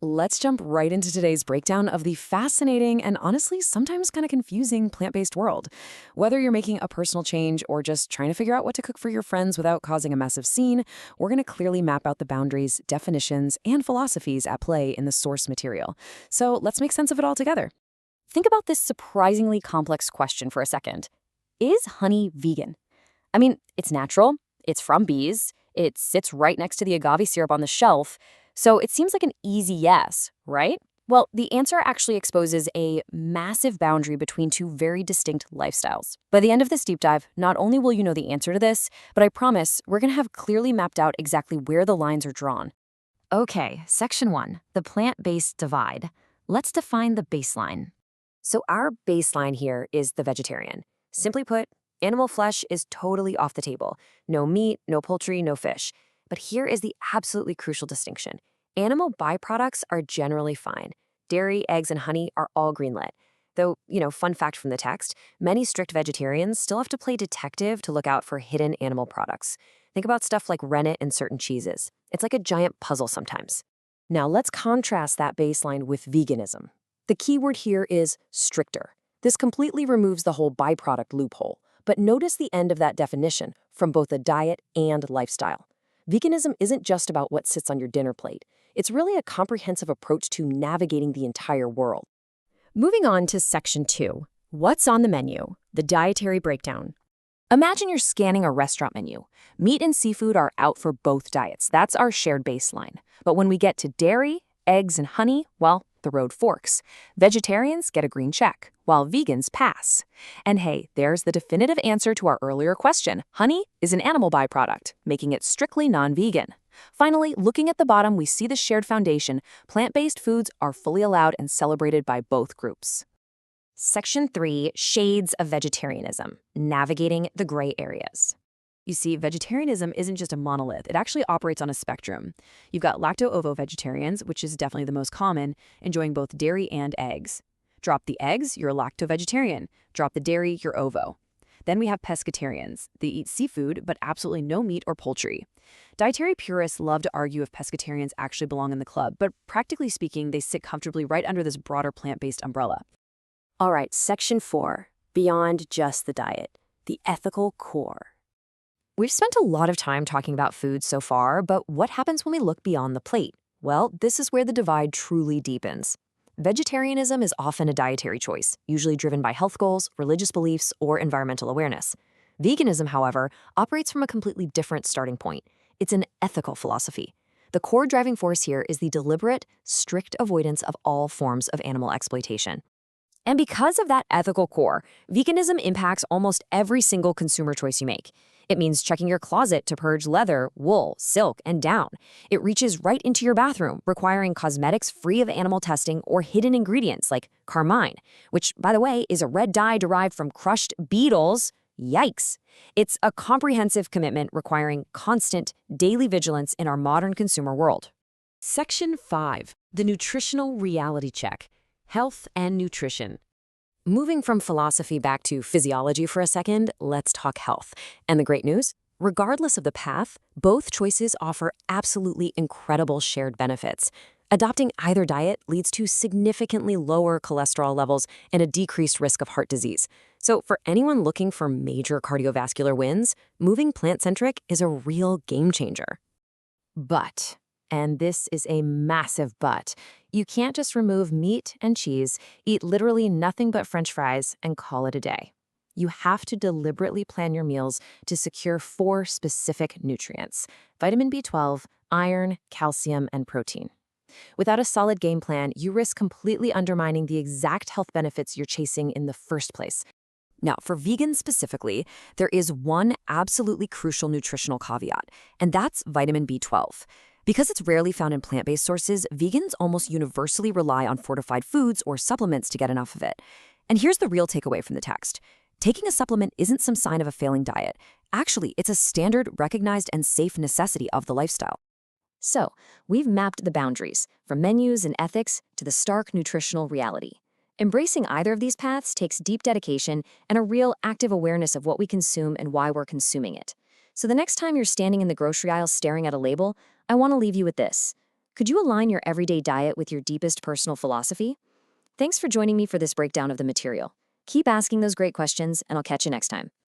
Let's jump right into today's breakdown of the fascinating and honestly sometimes kind of confusing plant-based world. Whether you're making a personal change or just trying to figure out what to cook for your friends without causing a massive scene, we're going to clearly map out the boundaries, definitions, and philosophies at play in the source material. So let's make sense of it all together. Think about this surprisingly complex question for a second. Is honey vegan? I mean, it's natural, it's from bees, it sits right next to the agave syrup on the shelf, so it seems like an easy yes, right? Well, the answer actually exposes a massive boundary between two very distinct lifestyles. By the end of this deep dive, not only will you know the answer to this, but I promise we're going to have clearly mapped out exactly where the lines are drawn. Okay, section 1, the plant-based divide. Let's define the baseline. So our baseline here is the vegetarian. Simply put, animal flesh is totally off the table. No meat, no poultry, no fish. But here is the absolutely crucial distinction. Animal byproducts are generally fine. Dairy, eggs, and honey are all greenlit. Though, fun fact from the text, many strict vegetarians still have to play detective to look out for hidden animal products. Think about stuff like rennet in certain cheeses. It's like a giant puzzle sometimes. Now let's contrast that baseline with veganism. The key word here is stricter. This completely removes the whole byproduct loophole. But notice the end of that definition from both a diet and lifestyle. Veganism isn't just about what sits on your dinner plate. It's really a comprehensive approach to navigating the entire world. Moving on to section 2, what's on the menu? The dietary breakdown. Imagine you're scanning a restaurant menu. Meat and seafood are out for both diets. That's our shared baseline. But when we get to dairy, eggs, and honey, well, the road forks. Vegetarians get a green check, while vegans pass. And hey, there's the definitive answer to our earlier question. Honey is an animal byproduct, making it strictly non-vegan. Finally, looking at the bottom, we see the shared foundation. Plant-based foods are fully allowed and celebrated by both groups. Section 3, Shades of Vegetarianism, Navigating the Gray Areas. You see, vegetarianism isn't just a monolith. It actually operates on a spectrum. You've got lacto-ovo vegetarians, which is definitely the most common, enjoying both dairy and eggs. Drop the eggs, you're a lacto-vegetarian. Drop the dairy, you're ovo. Then we have pescatarians. They eat seafood, but absolutely no meat or poultry. Dietary purists love to argue if pescatarians actually belong in the club, but practically speaking, they sit comfortably right under this broader plant-based umbrella. All right, section 4, beyond just the diet, the ethical core. We've spent a lot of time talking about food so far, but what happens when we look beyond the plate? Well, this is where the divide truly deepens. Vegetarianism is often a dietary choice, usually driven by health goals, religious beliefs, or environmental awareness. Veganism, however, operates from a completely different starting point. It's an ethical philosophy. The core driving force here is the deliberate, strict avoidance of all forms of animal exploitation. And because of that ethical core, veganism impacts almost every single consumer choice you make. It means checking your closet to purge leather, wool, silk, and down. It reaches right into your bathroom, requiring cosmetics free of animal testing or hidden ingredients like carmine, which, by the way, is a red dye derived from crushed beetles. Yikes! It's a comprehensive commitment requiring constant, daily vigilance in our modern consumer world. Section 5, the nutritional reality check. Health and nutrition. Moving from philosophy back to physiology for a second, let's talk health. And the great news? Regardless of the path, both choices offer absolutely incredible shared benefits. Adopting either diet leads to significantly lower cholesterol levels and a decreased risk of heart disease. So for anyone looking for major cardiovascular wins, moving plant-centric is a real game changer. But, and this is a massive but, you can't just remove meat and cheese, eat literally nothing but French fries, and call it a day. You have to deliberately plan your meals to secure 4 specific nutrients: vitamin B12, iron, calcium, and protein. Without a solid game plan, you risk completely undermining the exact health benefits you're chasing in the first place. Now, for vegans specifically, there is one absolutely crucial nutritional caveat, and that's vitamin B12. Because it's rarely found in plant-based sources, vegans almost universally rely on fortified foods or supplements to get enough of it. And here's the real takeaway from the text. Taking a supplement isn't some sign of a failing diet. Actually, it's a standard, recognized, and safe necessity of the lifestyle. So, we've mapped the boundaries, from menus and ethics to the stark nutritional reality. Embracing either of these paths takes deep dedication and a real active awareness of what we consume and why we're consuming it. So the next time you're standing in the grocery aisle staring at a label, I want to leave you with this. Could you align your everyday diet with your deepest personal philosophy? Thanks for joining me for this breakdown of the material. Keep asking those great questions, and I'll catch you next time.